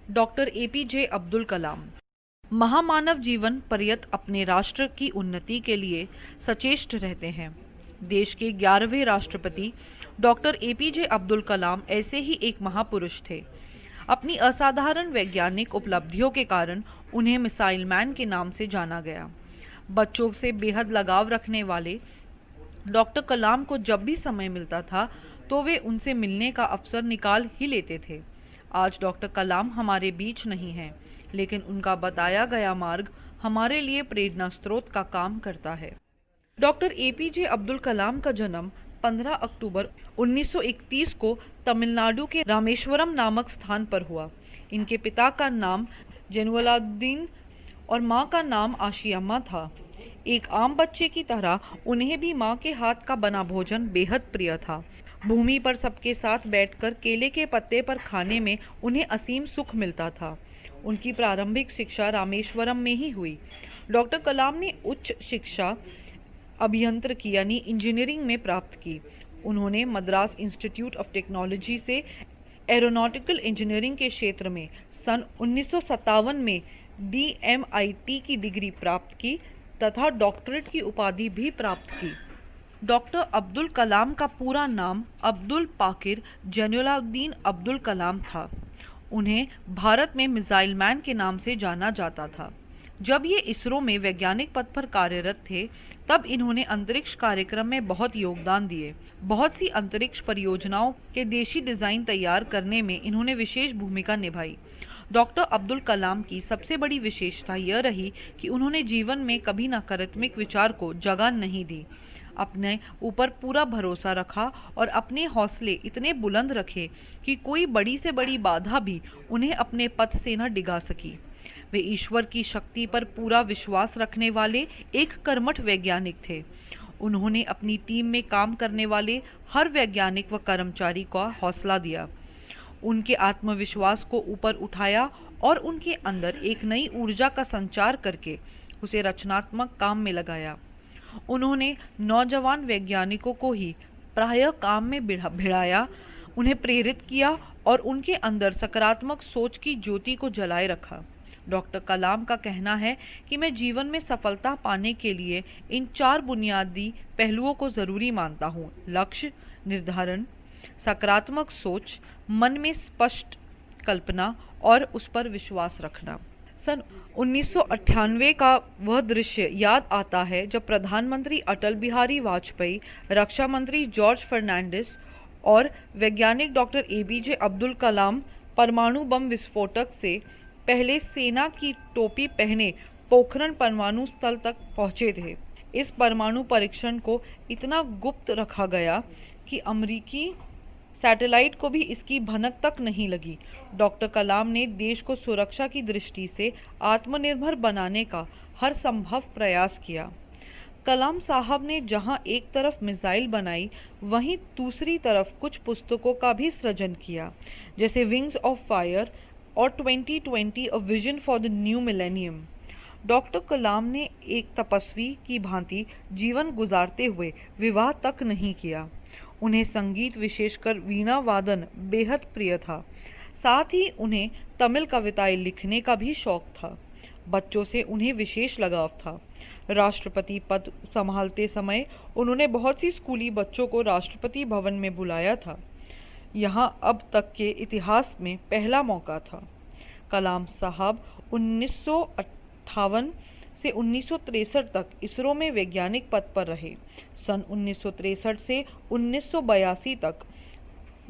Doctor APJ Abdul Kalam महामानव जीवन पर्यंत अपने राष्ट्र की उन्नति के लिए सचेष्ट रहते हैं। देश के 11वें राष्ट्रपति डॉक्टर एपीजे अब्दुल कलाम ऐसे ही एक महापुरुष थे। अपनी असाधारण वैज्ञानिक उपलब्धियों के कारण उन्हें मिसाइल मैन के नाम से जाना गया। बच्चों से बेहद लगाव रखने वाले डॉक्टर कलाम को जब भी समय मिलता था तो वे उनसे मिलने का अवसर निकाल ही लेते थे। आज डॉक्टर कलाम हमारे बीच नहीं हैं, लेकिन उनका बताया गया मार्ग हमारे लिए प्रेरणा स्रोत का काम करता है। डॉक्टर एपीजे अब्दुल कलाम का जन्म 15 अक्टूबर 1931 को तमिलनाडु के रामेश्वरम नामक स्थान पर हुआ। इनके पिता का नाम जैनुलाब्दीन और मां का नाम आशियामा था। एक आम बच्चे की तरह उन्हें भी मां के हाथ का बना भोजन बेहद प्रिय था। भूमि पर सबके साथ बैठकर केले के पत्ते पर खाने में उन्हें असीम सुख मिलता था। उनकी प्रारंभिक शिक्षा रामेश्वरम में ही हुई। डॉक्टर कलाम ने उच्च शिक्षा अभियांत्रिकी यानी इंजीनियरिंग में प्राप्त की। उन्होंने मद्रास इंस्टीट्यूट ऑफ टेक्नोलॉजी से एरोनॉटिकल इंजीनियरिंग के क्षेत्र में सन 1957 में DMIT की डिग्री प्राप्त की तथा डॉक्टरेट की उपाधि भी प्राप्त की। डॉक्टर अब्दुल कलाम का पूरा नाम अब्दुल पाकिर जैनुलाब्दीन अब्दुल कलाम था। उन्हें भारत में मिसाइल मैन के नाम से जाना जाता था। जब ये इसरो में वैज्ञानिक पद पर कार्यरत थे, तब इन्होंने अंतरिक्ष कार्यक्रम में बहुत योगदान दिए। बहुत सी अंतरिक्ष परियोजनाओं के देशी डिजाइन तैयार करने में इन्होंने विशेष भूमिका निभाई। डॉक्टर अब्दुल कलाम की सबसे बड़ी विशेषता यह रही कि उन्होंने जीवन में कभी नकारात्मक विचार को जगह नहीं दी। अपने ऊपर पूरा भरोसा रखा और अपने हौसले इतने बुलंद रखे कि कोई बड़ी से बड़ी बाधा भी उन्हें अपने पथ से न डिगा सकी। वे ईश्वर की शक्ति पर पूरा विश्वास रखने वाले एक कर्मठ वैज्ञानिक थे। उन्होंने अपनी टीम में काम करने वाले हर वैज्ञानिक व कर्मचारी का हौसला दिया, उनके आत्मविश्वास को ऊपर उठाया और उनके अंदर एक नई ऊर्जा का संचार करके उसे रचनात्मक काम में लगाया। उन्होंने नौजवान वैज्ञानिकों को ही प्रायः काम में भिड़ाया, उन्हें प्रेरित किया और उनके अंदर सकारात्मक सोच की ज्योति को जलाए रखा। डॉक्टर कलाम का कहना है कि मैं जीवन में सफलता पाने के लिए इन 4 बुनियादी पहलुओं को ज़रूरी मानता हूँ: लक्ष्य निर्धारण, सकारात्मक सोच, मन में स्पष्ट कल्पना और उस पर विश्वास रखना। सन 1998 का वह दृश्य याद आता है जब प्रधानमंत्री अटल बिहारी वाजपेयी, रक्षा मंत्री जॉर्ज फर्नांडिस और वैज्ञानिक डॉक्टर एपीजे अब्दुल कलाम परमाणु बम विस्फोटक से पहले सेना की टोपी पहने पोखरण परमाणु स्थल तक पहुंचे थे। इस परमाणु परीक्षण को इतना गुप्त रखा गया कि अमेरिकी सैटेलाइट को भी इसकी भनक तक नहीं लगी। डॉक्टर कलाम ने देश को सुरक्षा की दृष्टि से आत्मनिर्भर बनाने का हर संभव प्रयास किया। कलाम साहब ने जहां एक तरफ मिसाइल बनाई, वहीं दूसरी तरफ कुछ पुस्तकों का भी सृजन किया, जैसे विंग्स ऑफ फायर और 2020 a vision for the new millennium. Doctor Kalam ने एक तपस्वी की भांति जीवन गुजारते हुए विवाह तक नहीं किया। उन्हें संगीत, विशेषकर वीणा वादन बेहद प्रिय था। साथ ही उन्हें तमिल कविताएं लिखने का भी शौक था। बच्चों से उन्हें विशेष लगाव था। राष्ट्रपति पद संभालते समय उन्होंने बहुत सी स्कूली बच्चों को राष्ट्रपति भवन में बुलाया था। यहाँ अब तक के इतिहास में पहला मौका था। कलाम साहब 1958 से 1963 तक इसरो में वैज्ञानिक पद पर रहे। सन 1963 से 1982 तक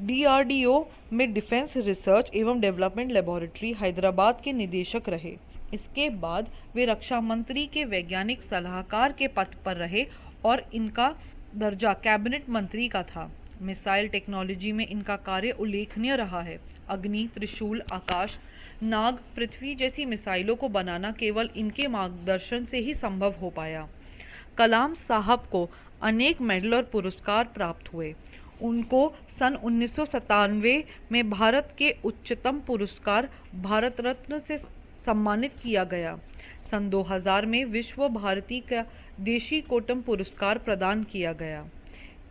DRDO में डिफेंस रिसर्च एवं डेवलपमेंट लेबोरेटरी हैदराबाद के निदेशक रहे। इसके बाद वे रक्षा मंत्री के वैज्ञानिक सलाहकार के पद पर रहे और इनका दर्जा कैबिनेट मंत्री का था। मिसाइल टेक्नोलॉजी में इनका कार्य उल्लेखनीय रहा है। अग्नि, त्रिशूल, आकाश, नाग, पृथ्वी जैसी मिसाइलों को बनाना केवल इनके मार्गदर्शन से ही संभव हो पाया। कलाम साहब को अनेक मेडल और पुरस्कार प्राप्त हुए। उनको सन 1997 में भारत के उच्चतम पुरस्कार भारत रत्न से सम्मानित किया गया। सन 2000 में विश्व भारती का देशी कोटम पुरस्कार प्रदान किया गया।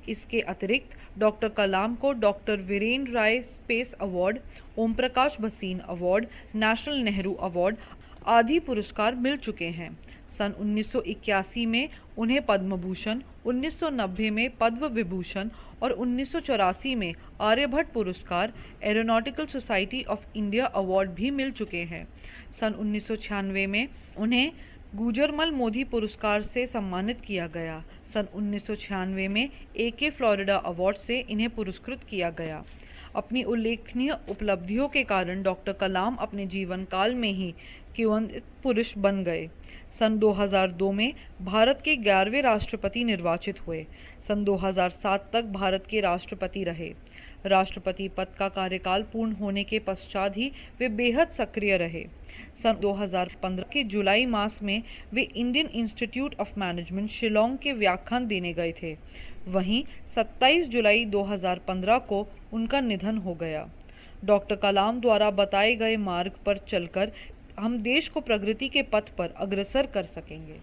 इसके अतिरिक्त डॉक्टर कलाम को doctor Virendra Rai space award, Om Prakash Bhasin award, national Nehru award आदि पुरस्कार मिल चुके हैं। सन 1981 में उन्हें पद्म भूषण, 1990 में पद्म विभूषण और 1984 में आर्यभट्ट पुरस्कार, aeronautical society of India award भी मिल चुके हैं। सन 1996 में उन्हें गुजरमल मोदी पुरस्कार से सम्मानित किया गया। सन 1996 में AK फ्लोरिडा अवार्ड से इन्हें पुरस्कृत किया गया। अपनी उल्लेखनीय उपलब्धियों के कारण डॉक्टर कलाम अपने जीवन काल में ही किंवदंती पुरुष बन गए। सन 2002 में भारत के 11वें राष्ट्रपति निर्वाचित हुए। सन 2007 तक भारत के राष्ट्रपति रहे। राष्ट्रपति पद का कार्यकाल पूर्ण होने के पश्चात ही वे बेहद सक्रिय रहे। सन 2015 के जुलाई मास में वे Indian Institute of Management Shillong के व्याख्यान देने गए थे। वहीं 27 जुलाई 2015 को उनका निधन हो गया। डॉक्टर कलाम द्वारा बताए गए मार्ग पर चलकर हम देश को प्रगति के पथ पर अग्रसर कर सकेंगे।